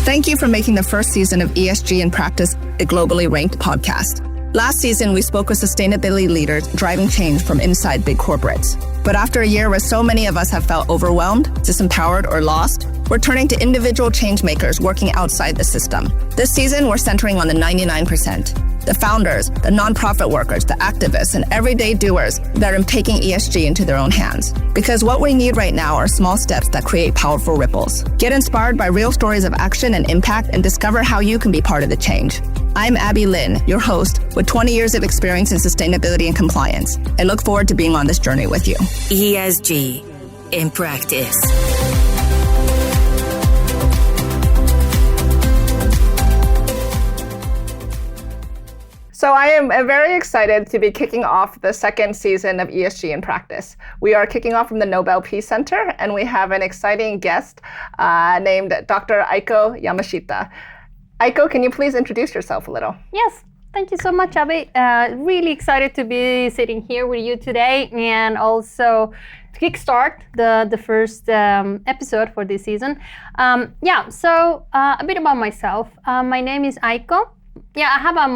Thank you for making the first season of ESG in Practice a globally ranked podcast. Last season, we spoke with sustainability leaders driving change from inside big corporates. But after a year where so many of us have felt overwhelmed, disempowered, or lost, we're turning to individual change makers working outside the system. This season, we're centering on the 99%. The founders, the nonprofit workers, the activists, and everyday doers that are taking ESG into their own hands. Because what we need right now are small steps that create powerful ripples. Get inspired by real stories of action and impact and discover how you can be part of the change. I'm Abbey Lin, your host, with 20 years of experience in sustainability and compliance. I look forward to being on this journey with you. ESG in Practice. So I am very excited to be kicking off the second season of ESG in Practice. We are kicking off from the Nobel Peace Center, and we have an exciting guest named Dr. Aiko Yamashita. Aiko, can you please introduce yourself a little? Yes, thank you so much, Abbey. Really excited to be sitting here with you today and also to kickstart the first episode for this season. So a bit about myself. My name is Aiko. I have a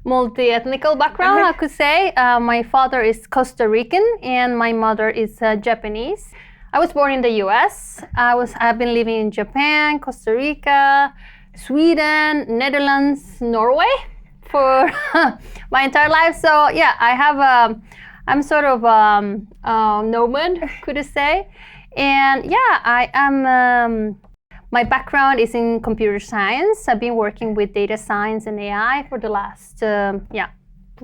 multi-ethnical background, I could say. My father is Costa Rican and my mother is Japanese. I was born in the US. I've been living in Japan, Costa Rica, Sweden, Netherlands, Norway for my entire life. So I'm sort of nomad, could I say. And I am, my background is in computer science. I've been working with data science and AI for the last,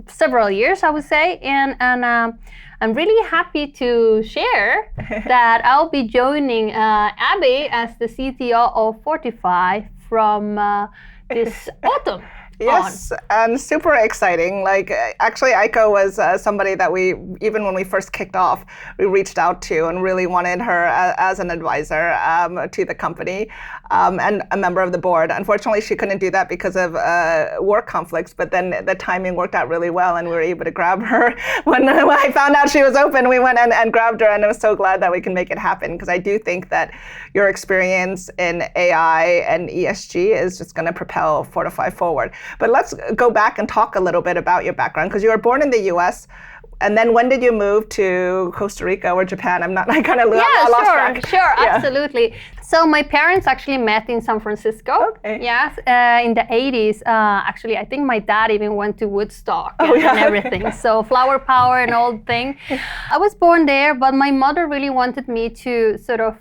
several years, I would say. And I'm really happy to share that I'll be joining Abbey as the CTO of Fortify from this autumn. Yes, and super exciting. Actually, Aiko was somebody that even when we first kicked off, we reached out to and really wanted her as an advisor to the company and a member of the board. Unfortunately, she couldn't do that because of work conflicts, but then the timing worked out really well and we were able to grab her. When I found out she was open, we went and grabbed her, and I was so glad that we can make it happen, because I do think that your experience in AI and ESG is just going to propel Fortify forward. But let's go back and talk a little bit about your background, because you were born in the US, and then when did you move to Costa Rica or Japan? I lost track. Sure, absolutely. So my parents actually met in San Francisco. Okay. Yes, in the 80s. Actually, I think my dad even went to Woodstock and everything. So flower power and all thing. I was born there, but my mother really wanted me to sort of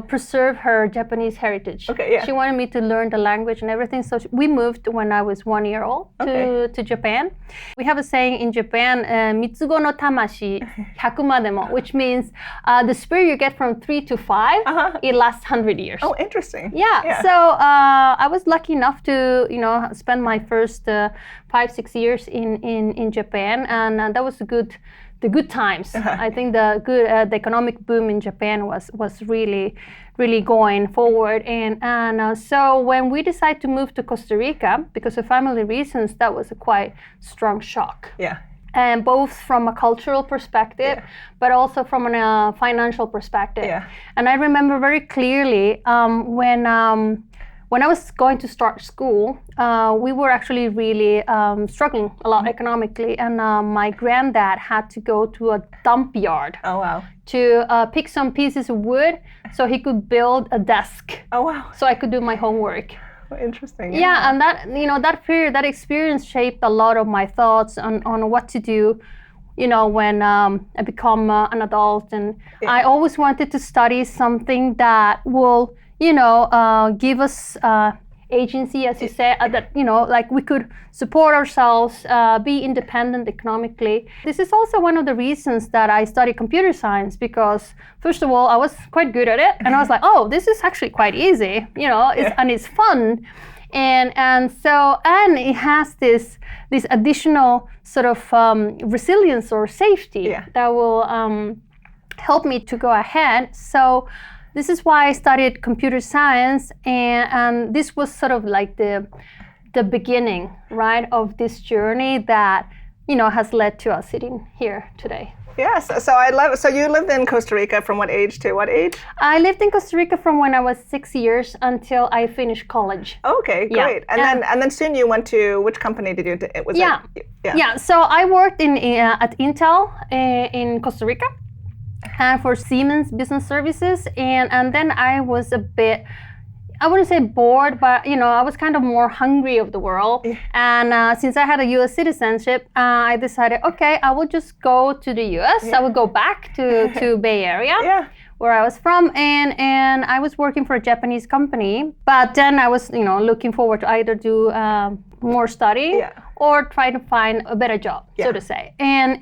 preserve her Japanese heritage. She wanted me to learn the language and everything. So we moved when I was 1 year old to Japan. We have a saying in Japan, mitsugo no tamashi, hyakumademo, which means the spirit you get from 3 to 5, it lasts 100 years. Oh, interesting. Yeah. So I was lucky enough to, spend my first 5-6 years in Japan, and that was the good times. I think the economic boom in Japan was really, really going forward. And so when we decided to move to Costa Rica, because of family reasons, that was a quite strong shock. Yeah. And both from a cultural perspective, but also from a financial perspective. Yeah. And I remember very clearly when I was going to start school, we were actually really struggling a lot economically, and my granddad had to go to a dump yard to pick some pieces of wood so he could build a desk. Oh, wow. So I could do my homework. Interesting. Yeah, and that period, that experience shaped a lot of my thoughts on what to do, when I become an adult. And I always wanted to study something that will give us agency, as you say, that, we could support ourselves, be independent economically. This is also one of the reasons that I studied computer science, because first of all, I was quite good at it. And I was like, oh, this is actually quite easy, and it's fun. And it has this additional sort of resilience or safety that will help me to go ahead. So this is why I studied computer science, and this was sort of like the beginning, right, of this journey that has led to us sitting here today. Yes. So you lived in Costa Rica from what age to what age? I lived in Costa Rica from when I was 6 years until I finished college. Okay, great. Yeah. And then soon you went to, which company did you? So I worked at Intel in Costa Rica for Siemens Business Services, and then I was a bit, I wouldn't say bored, but I was kind of more hungry of the world. Yeah. And since I had a U.S. citizenship, I decided, okay, I will just go to the U.S. Yeah. I would go back to Bay Area, where I was from, and I was working for a Japanese company. But then I was, looking forward to either do more study or try to find a better job, so to say. And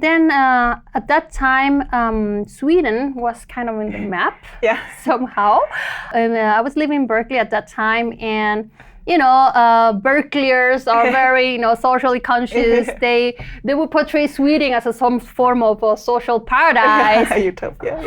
then at that time, Sweden was kind of in the map somehow. And I was living in Berkeley at that time, and Berkeleyers are very, socially conscious. They would portray Sweden as some form of a social paradise. Utopia,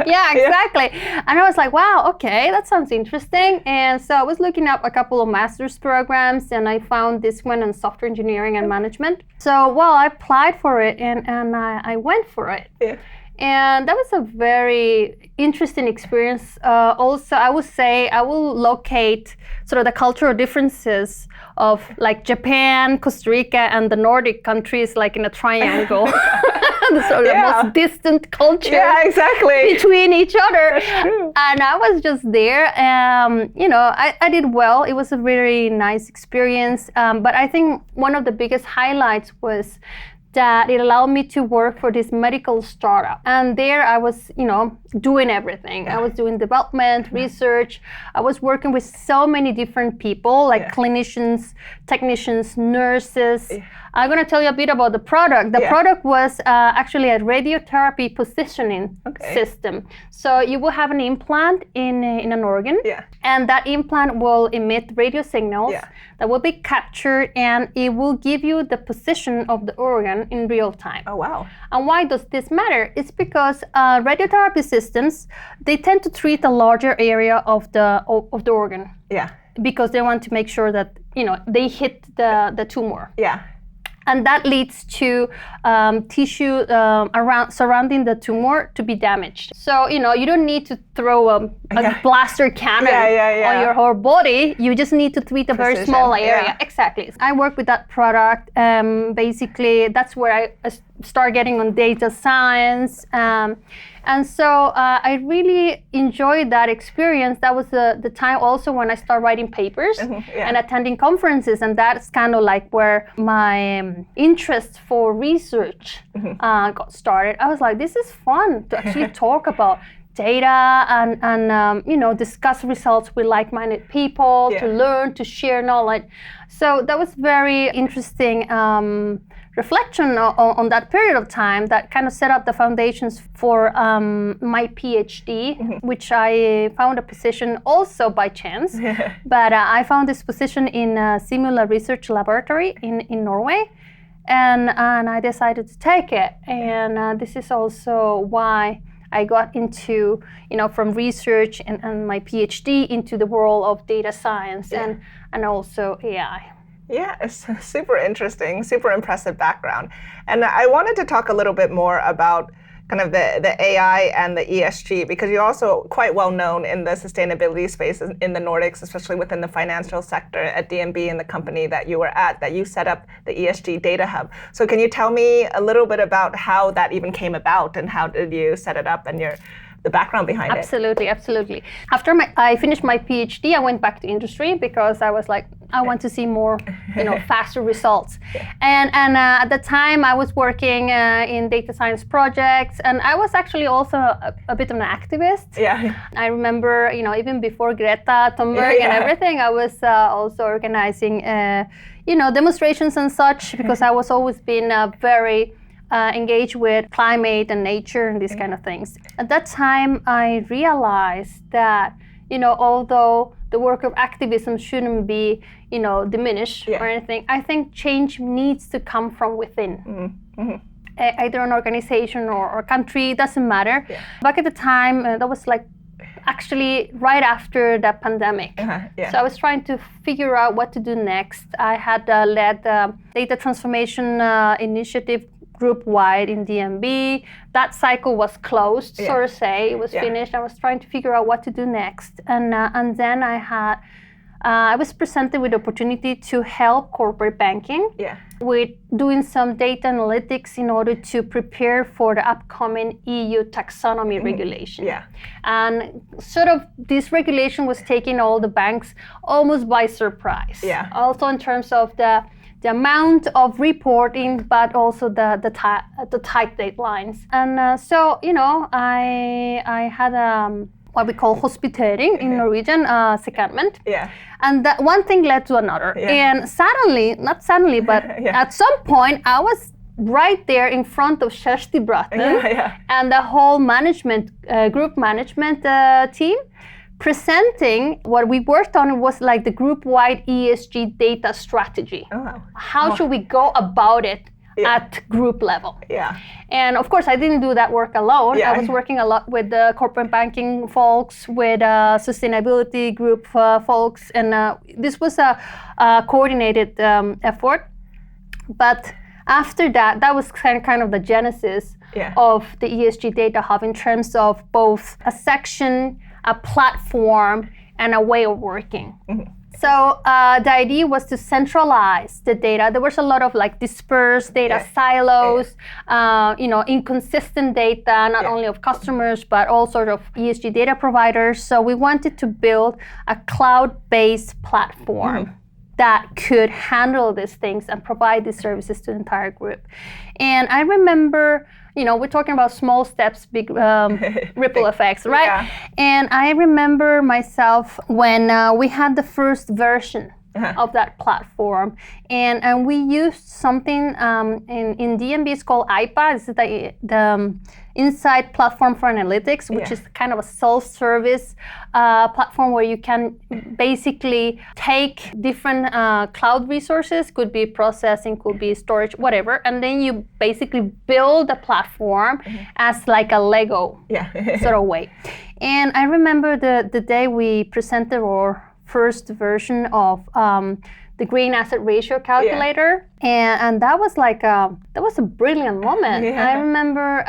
yeah, exactly. And I was like, wow, okay, that sounds interesting. And so I was looking up a couple of master's programs, and I found this one in software engineering and management. So, well, I applied for it, and I went for it. Yeah. And that was a very interesting experience. Also, I would say I will locate sort of the cultural differences of like Japan, Costa Rica, and the Nordic countries like in a triangle. The most distant cultures between each other. That's true. And I was just there. I did well. It was a very nice experience. But I think one of the biggest highlights was that it allowed me to work for this medical startup. And there I was, doing everything. I was doing development, research. I was working with so many different people, like clinicians, technicians, nurses. I'm going to tell you a bit about the product. The product was actually a radiotherapy positioning system. So you will have an implant in an organ, and that implant will emit radio signals that will be captured, and it will give you the position of the organ in real time. Oh, wow. And why does this matter? It's because radiotherapy systems, they tend to treat a larger area of the organ. Yeah. Because they want to make sure that, they hit the tumor. Yeah. And that leads to tissue surrounding the tumor to be damaged. So, you don't need to throw a blaster cannon on your whole body. You just need to treat a very small area. Yeah. Exactly. I work with that product. Basically, that's where I start getting on data science. And so I really enjoyed that experience. That was the time also when I started writing papers and attending conferences. And that's kind of like where my interest for research got started. I was like, this is fun to actually talk about data and discuss results with like-minded people, to learn, to share knowledge. So that was very interesting reflection on that period of time that kind of set up the foundations for my PhD, which I found a position also by chance. But I found this position in a similar research laboratory in Norway, and I decided to take it. And this is also why I got into, from research and my PhD into the world of data science and also AI. Yeah, it's super interesting, super impressive background. And I wanted to talk a little bit more about kind of the AI and the ESG, because you're also quite well known in the sustainability space in the Nordics, especially within the financial sector at DNB and the company that you were at, that you set up the ESG data hub. So can you tell me a little bit about how that even came about and how did you set it up and the background behind it? Absolutely. After I finished my PhD, I went back to industry because I was like, I want to see more, faster results. And at the time, I was working in data science projects, and I was actually also a bit of an activist. Yeah. I remember, even before Greta Thunberg and everything, I was also organizing, demonstrations and such, because I was always been very engaged with climate and nature and these kind of things. At that time, I realized that, although the work of activism shouldn't be, diminished or anything, I think change needs to come from within. Either an organization or country, doesn't matter. Back at the time, that was like actually right after the pandemic. Yeah. So I was trying to figure out what to do next. I had led data transformation initiative group-wide in DNB. That cycle was closed, so to say. It was finished. I was trying to figure out what to do next. And then I was presented with the opportunity to help corporate banking with doing some data analytics in order to prepare for the upcoming EU taxonomy regulation. Yeah. And sort of this regulation was taking all the banks almost by surprise. Yeah. Also in terms of the amount of reporting, but also the tight deadlines. And so, I had what we call hospitering in Norwegian, secondment. Yeah. And that one thing led to another. Yeah. And suddenly, not suddenly, but at some point, I was right there in front of Kjersti Bratten and the whole group management team, presenting what we worked on was like the group-wide ESG data strategy. Oh, wow. How should we go about it at group level? Yeah. And of course, I didn't do that work alone. I was working a lot with the corporate banking folks, with sustainability group folks, and this was a coordinated effort. But after that was kind of the genesis of the ESG Data Hub in terms of both a section, a platform, and a way of working. Mm-hmm. So the idea was to centralize the data. There was a lot of like dispersed data silos, inconsistent data, not only of customers, but all sort of ESG data providers. So we wanted to build a cloud-based platform that could handle these things and provide these services to the entire group. And I remember, we're talking about small steps, big ripple effects, right? Yeah. And I remember myself when we had the first version of that platform, and we used something in DNB. It's called IPA. This is the Insight Platform for Analytics, which is kind of a self-service platform where you can basically take different cloud resources, could be processing, could be storage, whatever, and then you basically build a platform as like a Lego sort of way. And I remember the day we presented our first version of the green asset ratio calculator, and that was like that was a brilliant moment. I remember,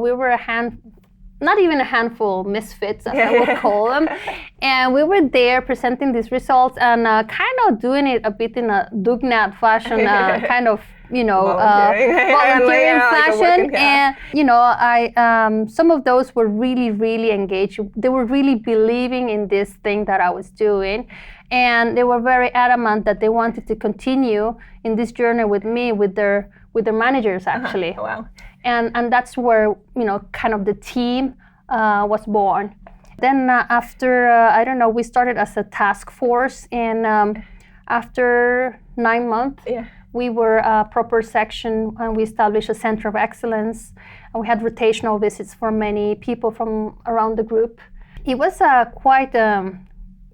we were not even a handful misfits, as I would call them, and we were there presenting these results and kind of doing it a bit in a dugnad fashion, kind of. Volunteering fashion, and I some of those were really, really engaged. They were really believing in this thing that I was doing, and they were very adamant that they wanted to continue in this journey with me, with their managers actually. Wow. And that's where kind of the team was born. Then after we started as a task force, and after 9 months. We were a proper section, and we established a center of excellence, and we had rotational visits for many people from around the group. It was a quite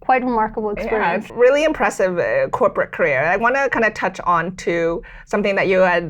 remarkable experience. Yeah, really impressive corporate career. I want to kind of touch on to something that you had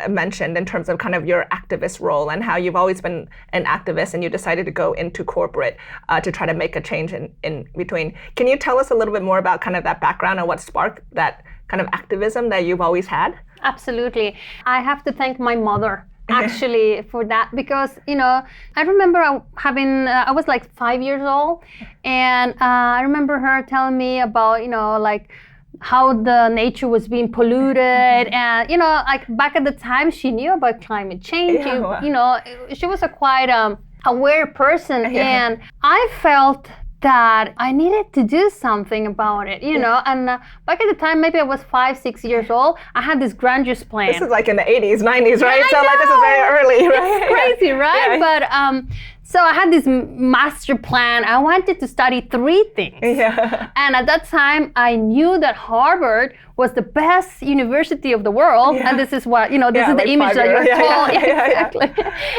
mentioned in terms of kind of your activist role and how you've always been an activist and you decided to go into corporate to try to make a change in between. Can you tell us a little bit more about kind of that background and what sparked that kind of activism that you've always had? Absolutely. I have to thank my mother actually for that, because I remember I was like 5 years old, and I remember her telling me about like how the nature was being polluted, and like back at the time she knew about climate change. She was a quite aware person, and I felt that I needed to do something about it, and back at the time, maybe I was 5-6 years old, I had this grandiose plan. This is like in the 80s, 90s, right? So like this is very early, right? It's crazy, right? But so I had this master plan. I wanted to study 3 things. And at that time, I knew that Harvard was the best university of the world. And this is what, this is the image that you're told. Exactly.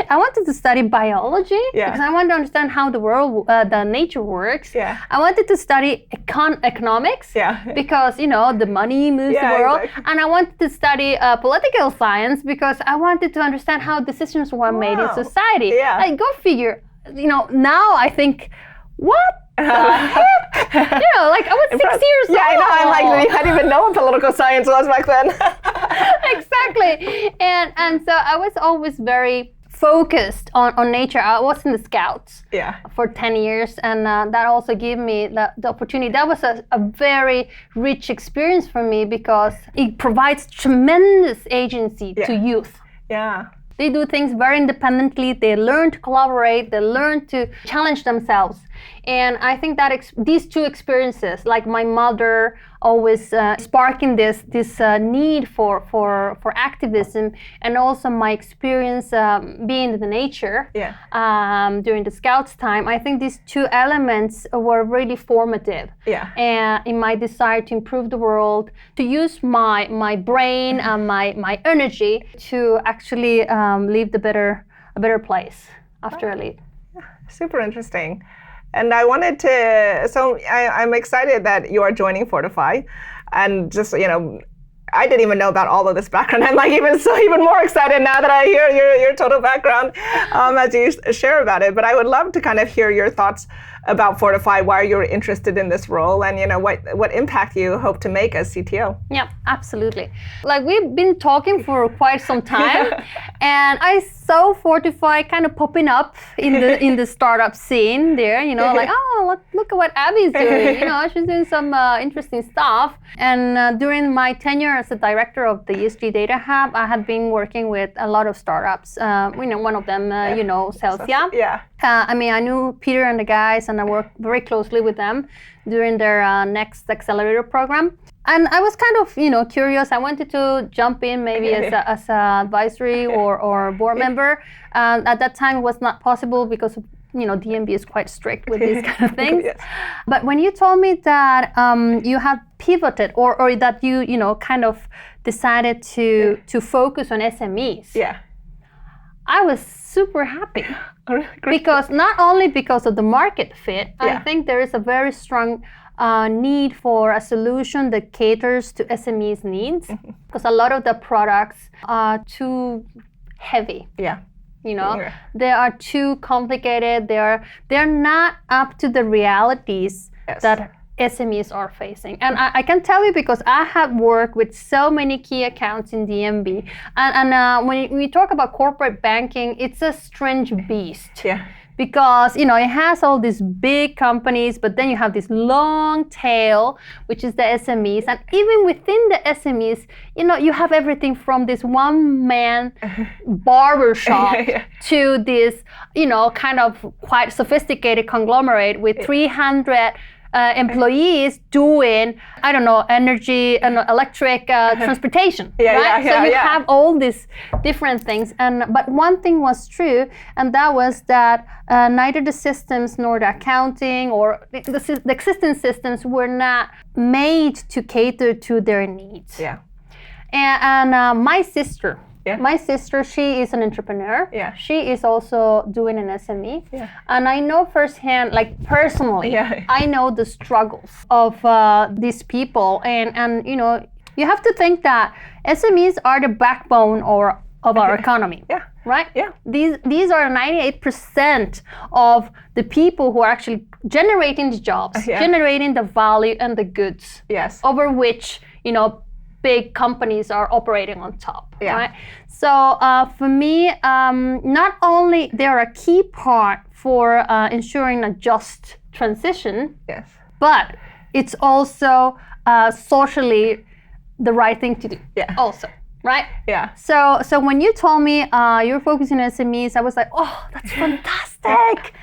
I wanted to study biology because I wanted to understand how the world, the nature works. I wanted to study economics because, the money moves the world. Exactly. And I wanted to study political science because I wanted to understand how decisions were made in society. Like, go figure. now I think, what the heck? Like I was 6 years old. Yeah, I know. I'm like, I didn't even know what political science was back then. Exactly. And so I was always very focused on nature. I was in the Scouts for 10 years, and that also gave me the opportunity. That was a very rich experience for me because it provides tremendous agency to youth. Yeah. They do things very independently. They learn to collaborate. They learn to challenge themselves. And I think that these two experiences, like my mother always sparking this need for activism, and also my experience being in the nature during the Scouts time, I think these two elements were really formative. And in my desire to improve the world, to use my brain and my energy to actually leave a better place after I leave. Super interesting. And I wanted to, so I'm excited that you are joining Fortify, and just, I didn't even know about all of this background. I'm like even more excited now that I hear your total background as you share about it. But I would love to kind of hear your thoughts about Fortify, why you're interested in this role, and what impact you hope to make as CTO. Yeah, absolutely. Like we've been talking for quite some time, and I saw Fortify kind of popping up in the startup scene there. Like, oh, look at what Abbey's doing. She's doing some interesting stuff. And during my tenure as the director of the ESG Data Hub, I had been working with a lot of startups. One of them, Celsia. Yeah. I knew Peter and the guys, and I worked very closely with them during their next accelerator program. And I was kind of, curious. I wanted to jump in maybe as a advisory or board member. At that time, it was not possible because DNB is quite strict with these kind of things. Yes. But when you told me that you had pivoted or that you kind of decided to focus on SMEs, I was super happy. Because not only because of the market fit, I think there is a very strong need for a solution that caters to SMEs' needs, because a lot of the products are too heavy. They are too complicated. They're not up to the realities that SMEs are facing. And I can tell you because I have worked with so many key accounts in DNB. And when we talk about corporate banking, it's a strange beast. Because, it has all these big companies, but then you have this long tail, which is the SMEs. And even within the SMEs, you have everything from this one-man barbershop to this, kind of quite sophisticated conglomerate with 300 employees doing, energy and electric transportation, right? So you have all these different things. But one thing was true, and that was that neither the systems nor the accounting or the existing systems were not made to cater to their needs. And my sister, she is an entrepreneur. She is also doing an SME. And I know firsthand, like personally, I know the struggles of these people. And you have to think that SMEs are the backbone of our economy. Right? These are 98% of the people who are actually generating the jobs, generating the value and the goods over which, big companies are operating on top, right? So for me, not only they're a key part for ensuring a just transition, but it's also socially the right thing to do also, right? So when you told me you're focusing on SMEs, I was like, oh, that's fantastic.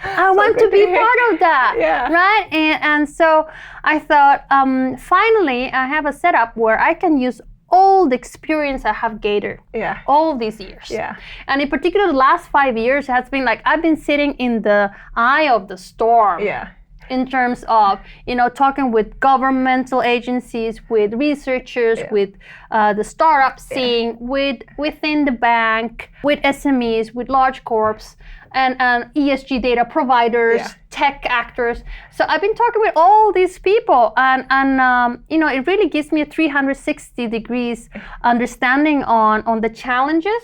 I want to be part of that, right? And so I thought, finally, I have a setup where I can use all the experience I have gathered all these years. And in particular, the last 5 years has been like, I've been sitting in the eye of the storm. in terms of, talking with governmental agencies, with researchers, with the startup scene, within the bank, with SMEs, with large corps, and ESG data providers, tech actors. So I've been talking with all these people, and it really gives me a 360 degrees understanding on the challenges,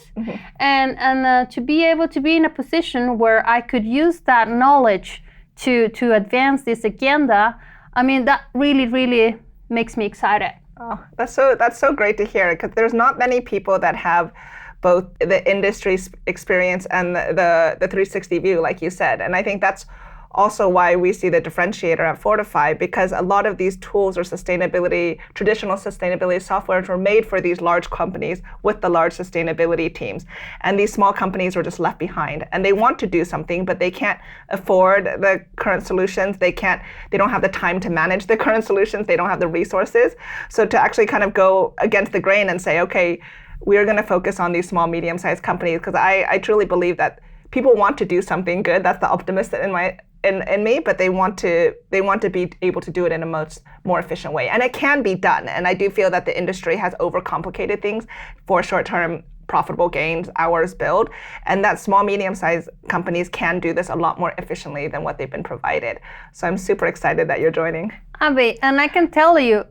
and to be able to be in a position where I could use that knowledge to advance this agenda. I mean, that really, really makes me excited. Oh, that's so great to hear, because there's not many people that have both the industry experience and the 360 view, like you said. And I think that's also why we see the differentiator at Fortify, because a lot of these tools or traditional sustainability softwares were made for these large companies with the large sustainability teams. And these small companies were just left behind. And they want to do something, but they can't afford the current solutions. They don't have the time to manage the current solutions. They don't have the resources. So to actually kind of go against the grain and say, okay, we're going to focus on these small, medium-sized companies, because I truly believe that people want to do something good. That's the optimist in me, but they want to be able to do it in a much more efficient way. And it can be done. And I do feel that the industry has overcomplicated things for short-term profitable gains, hours billed, and that small, medium-sized companies can do this a lot more efficiently than what they've been provided. So I'm super excited that you're joining. Abbey, and I can tell you,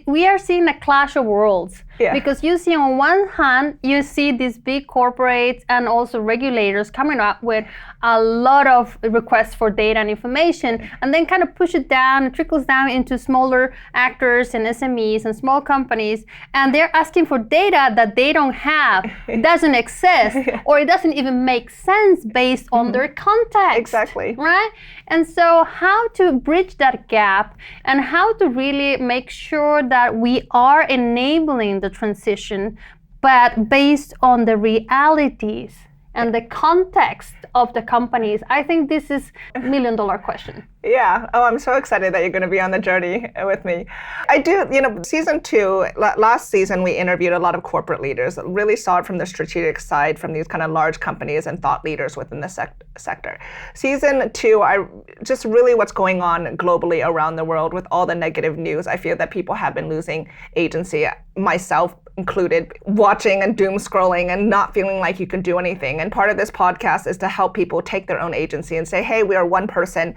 we are seeing a clash of worlds. Yeah. Because you see, on one hand, you see these big corporates and also regulators coming up with a lot of requests for data and information, and then kind of push it down, it trickles down into smaller actors and SMEs and small companies, and they're asking for data that they don't have, it doesn't exist, or it doesn't even make sense based on their context. Exactly. Right? And so how to bridge that gap and how to really make sure that we are enabling the transition, but based on the realities and the context of the companies. I think this is a $1 million question. Yeah. Oh, I'm so excited that you're going to be on the journey with me. I do, season 2, last season, we interviewed a lot of corporate leaders, really saw it from the strategic side, from these kind of large companies and thought leaders within the sector. Season 2, just really what's going on globally around the world with all the negative news. I feel that people have been losing agency, myself included, watching and doom scrolling and not feeling like you can do anything. And part of this podcast is to help people take their own agency and say, hey, we are one person.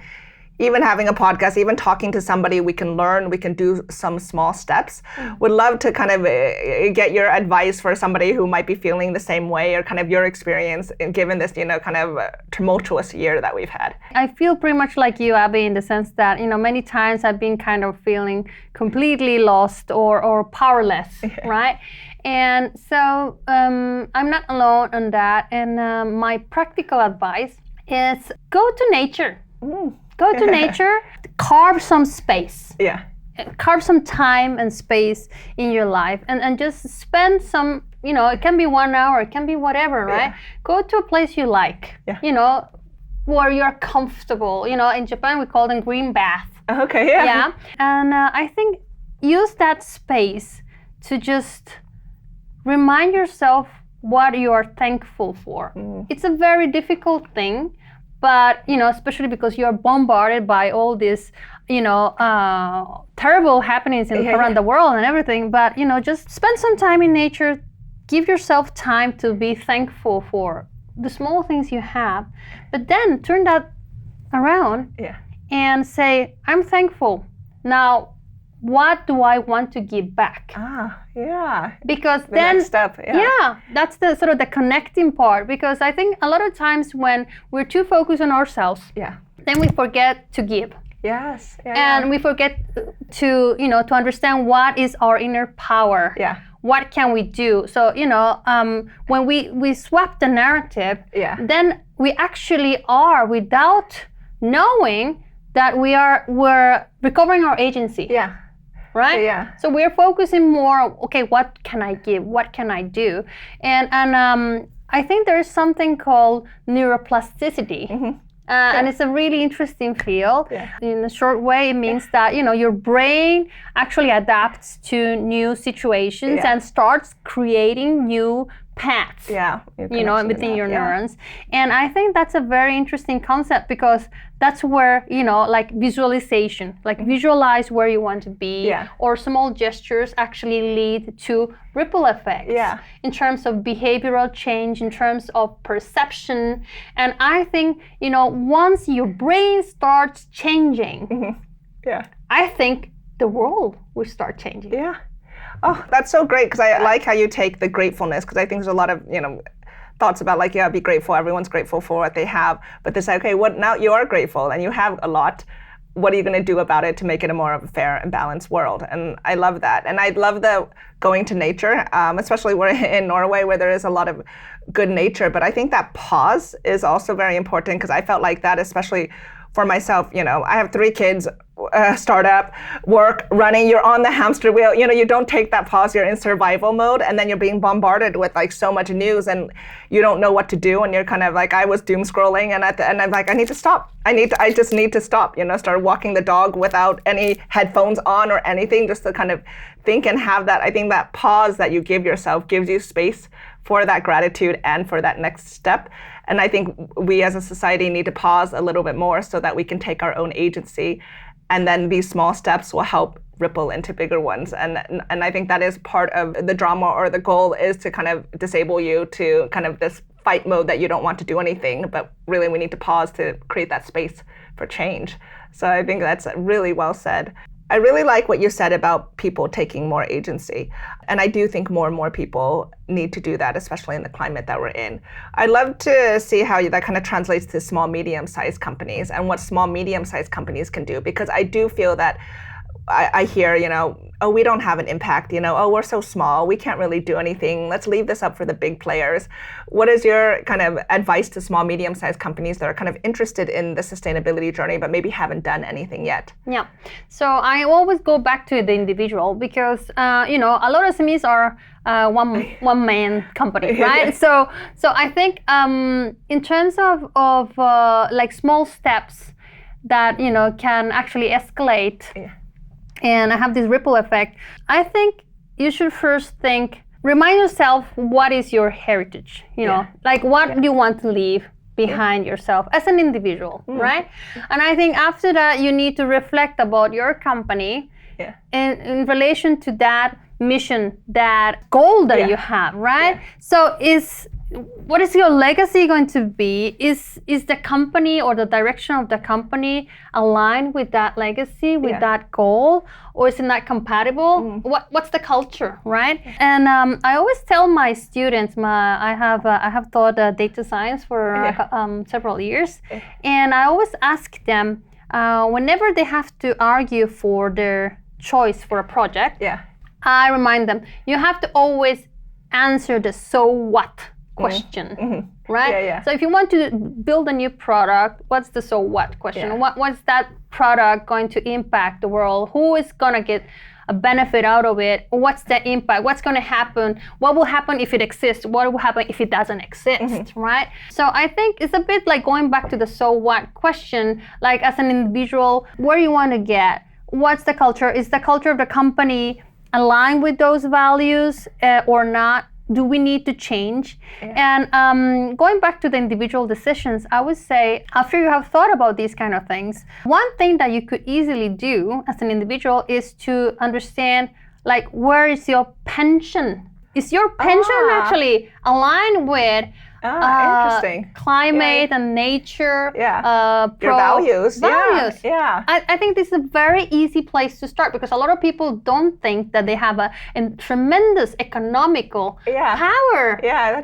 Even having a podcast, even talking to somebody, we can learn, we can do some small steps. Would love to kind of get your advice for somebody who might be feeling the same way, or kind of your experience given this, kind of tumultuous year that we've had. I feel pretty much like you, Abbey, in the sense that, many times I've been kind of feeling completely lost or powerless, right? And so I'm not alone on that. And my practical advice is go to nature. Go to nature, carve some space. Yeah. Carve some time and space in your life, and just spend some, it can be 1 hour, it can be whatever, right? Yeah. Go to a place you like, where you're comfortable. In Japan, we call them green bath. Okay, yeah. Yeah. And I think use that space to just remind yourself what you are thankful for. It's a very difficult thing. But, especially because you're bombarded by all these, terrible happenings around the world and everything. But, just spend some time in nature. Give yourself time to be thankful for the small things you have. But then turn that around and say, I'm thankful. Now, what do I want to give back? Yeah. Because the next step, that's the sort of the connecting part. Because I think a lot of times when we're too focused on ourselves, then we forget to give. Yes. And we forget to, to understand what is our inner power. Yeah. What can we do? So, when we swap the narrative, then we actually are, without knowing that we're recovering our agency. Yeah. Right? Yeah. So we're focusing more, okay, what can I give? What can I do? And I think there is something called neuroplasticity. And it's a really interesting field. Yeah. In a short way, it means that, your brain actually adapts to new situations and starts creating new paths, Yeah. within your neurons. And I think that's a very interesting concept because that's where, like visualization, like visualize where you want to be, or small gestures actually lead to ripple effects in terms of behavioral change, in terms of perception. And I think, once your brain starts changing, I think the world will start changing. Yeah. Oh, that's so great, because I like how you take the gratefulness, because I think there's a lot of, thoughts about like, be grateful, everyone's grateful for what they have, but they say, okay, what now you are grateful and you have a lot, what are you going to do about it to make it a more of a fair and balanced world? And I love that. And I love the going to nature, especially we're in Norway where there is a lot of good nature, but I think that pause is also very important, because I felt like that, especially for myself, I have 3 kids, startup, work, running, you're on the hamster wheel, you don't take that pause, you're in survival mode, and then you're being bombarded with like so much news and you don't know what to do, and you're kind of like, I was doom scrolling, and at the end I'm like, I need to stop. I just need to stop, start walking the dog without any headphones on or anything, just to kind of think and have that. I think that pause that you give yourself gives you space for that gratitude and for that next step. And I think we as a society need to pause a little bit more so that we can take our own agency, and then these small steps will help ripple into bigger ones. And I think that is part of the drama, or the goal is to kind of disable you to kind of this fight mode that you don't want to do anything, but really we need to pause to create that space for change. So I think that's really well said. I really like what you said about people taking more agency. And I do think more and more people need to do that, especially in the climate that we're in. I'd love to see how that kind of translates to small, medium-sized companies and what small, medium-sized companies can do. Because I do feel that I hear, oh, we don't have an impact, oh, we're so small, we can't really do anything. Let's leave this up for the big players. What is your kind of advice to small, medium-sized companies that are kind of interested in the sustainability journey, but maybe haven't done anything yet? Yeah, so I always go back to the individual, because, a lot of SMEs are one-man company, right? So I think in terms of like small steps that, can actually escalate and have this ripple effect, I think you should first remind yourself, what is your heritage? Like what do you want to leave behind yourself as an individual, right? And I think after that, you need to reflect about your company in relation to that mission, that goal that you have, right? So what is your legacy going to be? Is the company or the direction of the company aligned with that legacy, with that goal, or is it not compatible? What's the culture, right? And I always tell my students, I have taught data science for several years, and I always ask them whenever they have to argue for their choice for a project, I remind them, you have to always answer the so what question, right? So if you want to build a new product, what's the so what question? What's that product going to impact the world? Who is going to get a benefit out of it? What's the impact? What's going to happen? What will happen if it exists? What will happen if it doesn't exist, right? So I think it's a bit like going back to the so what question, like as an individual, where you want to get? What's the culture? Is the culture of the company aligned with those values or not? Do we need to change? And going back to the individual decisions, I would say, after you have thought about these kind of things, one thing that you could easily do as an individual is to understand, like, where is your pension? Is your pension actually aligned with interesting. Climate and nature, your values. Yeah. I think this is a very easy place to start, because a lot of people don't think that they have a tremendous economical power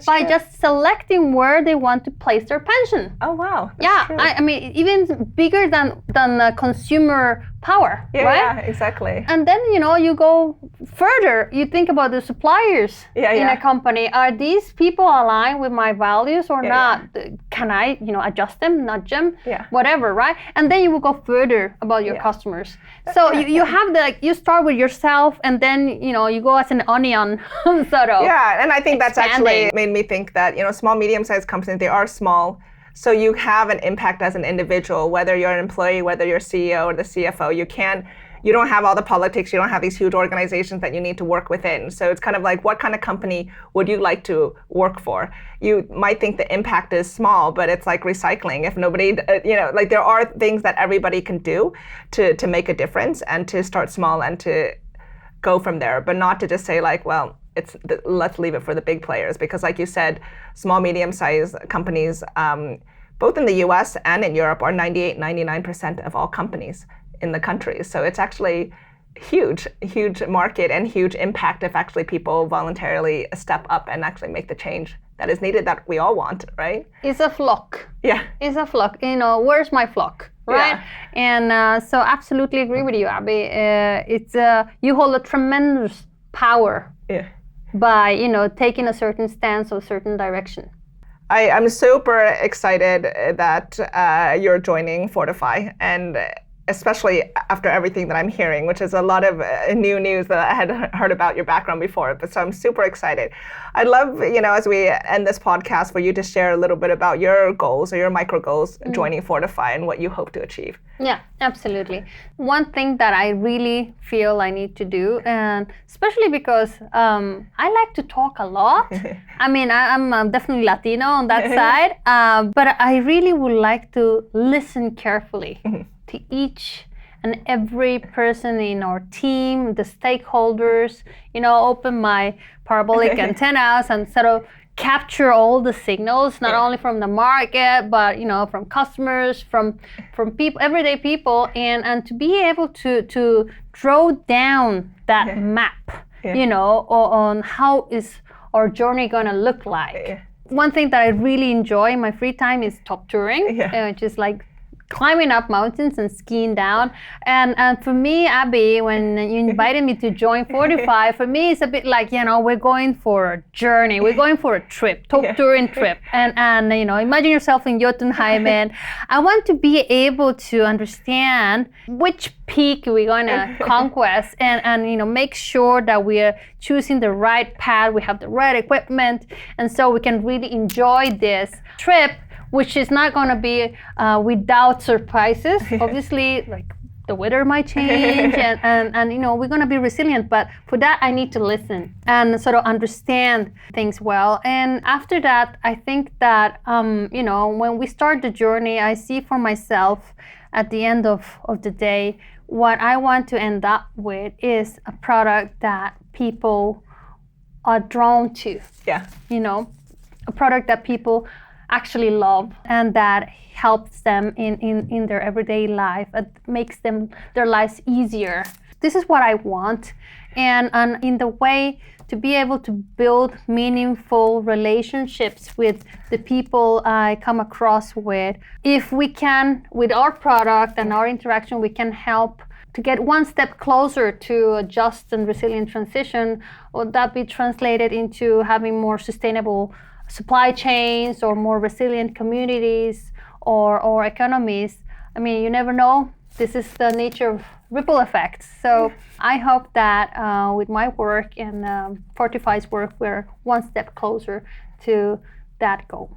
by just selecting where they want to place their pension. Oh wow. I mean, even bigger than the consumer power, right? Yeah, exactly. And then you go further. You think about the suppliers in a company. Are these people aligned with my values or not? Can I adjust them, nudge them, whatever, right? And then you will go further about your customers. So you have you start with yourself, and then you go as an onion sort of. Yeah, and I think that's actually made me think that small, medium-sized companies, they are small. So you have an impact as an individual, whether you're an employee, whether you're CEO or the CFO. you don't have all the politics, you don't have these huge organizations that you need to work within. So it's kind of like, what kind of company would you like to work for? You might think the impact is small, but it's like recycling. If nobody, like there are things that everybody can do to make a difference, and to start small and to go from there, but not to just say like, well, let's leave it for the big players. Because like you said, small, medium-sized companies, both in the US and in Europe, are 98, 99% of all companies in the country. So it's actually huge market and huge impact if actually people voluntarily step up and actually make the change that is needed, that we all want, right? It's a flock. Yeah. It's a flock. Where's my flock? Right? Yeah. And so absolutely agree with you, Abbey. You hold a tremendous power by, taking a certain stance or certain direction. I'm super excited that you're joining Fortify, and especially after everything that I'm hearing, which is a lot of new news that I had heard about your background before. But so I'm super excited. I'd love, as we end this podcast, for you to share a little bit about your goals or your micro goals joining Fortify and what you hope to achieve. Yeah, absolutely. One thing that I really feel I need to do, and especially because I like to talk a lot. I mean, I'm definitely Latino on that side, but I really would like to listen carefully to each and every person in our team, the stakeholders, open my parabolic antennas and sort of capture all the signals, not only from the market, but from customers, from people, everyday people, and to be able to draw down that map, on how is our journey going to look like. One thing that I really enjoy in my free time is top touring, which is like climbing up mountains and skiing down. And for me, Abbey, when you invited me to join Fortify, for me it's a bit like, we're going for a journey, we're going for a trip, top touring trip. And imagine yourself in Jotunheimen. I want to be able to understand which peak we're going to conquest, and make sure that we are choosing the right path, we have the right equipment, and so we can really enjoy this trip, which is not going to be without surprises. Obviously, like the weather might change, and we're going to be resilient. But for that, I need to listen and sort of understand things well. And after that, I think that when we start the journey, I see for myself at the end of the day, what I want to end up with is a product that people are drawn to. Yeah. A product that people actually love, and that helps them in their everyday life. It makes their lives easier. This is what I want, and in the way to be able to build meaningful relationships with the people I come across with. If we can, with our product and our interaction, we can help to get one step closer to a just and resilient transition, would that be translated into having more sustainable supply chains or more resilient communities or economies? I mean, you never know. This is the nature of ripple effects. So I hope that with my work and Fortify's work, we're one step closer to that goal.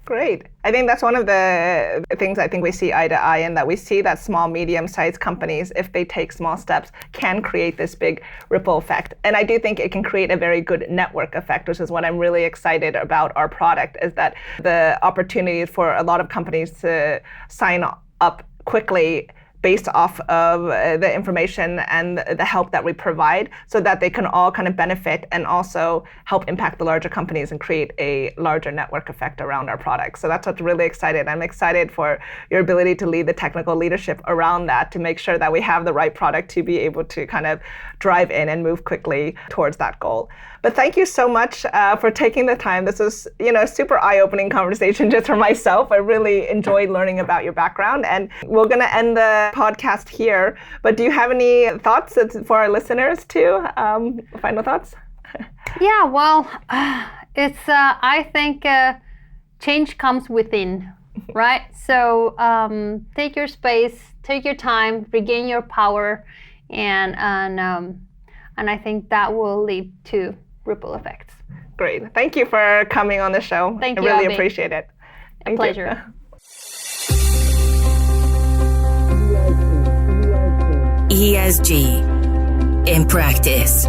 Great. I think that's one of the things I think we see eye to eye, and that we see that small, medium-sized companies, if they take small steps, can create this big ripple effect. And I do think it can create a very good network effect, which is what I'm really excited about our product, is that the opportunity for a lot of companies to sign up quickly based off of the information and the help that we provide, so that they can all kind of benefit and also help impact the larger companies and create a larger network effect around our products. So that's what's really exciting. I'm excited for your ability to lead the technical leadership around that, to make sure that we have the right product to be able to kind of drive in and move quickly towards that goal. But thank you so much for taking the time. This was, a super eye-opening conversation just for myself. I really enjoyed learning about your background, and we're going to end the podcast here. But do you have any thoughts for our listeners too? Final thoughts? Yeah, well, it's I think change comes within, right? So take your space, take your time, regain your power, and I think that will lead to ripple effects. Great. Thank you for coming on the show. Thank you, I really Abbey. appreciate it. A pleasure. ESG in practice.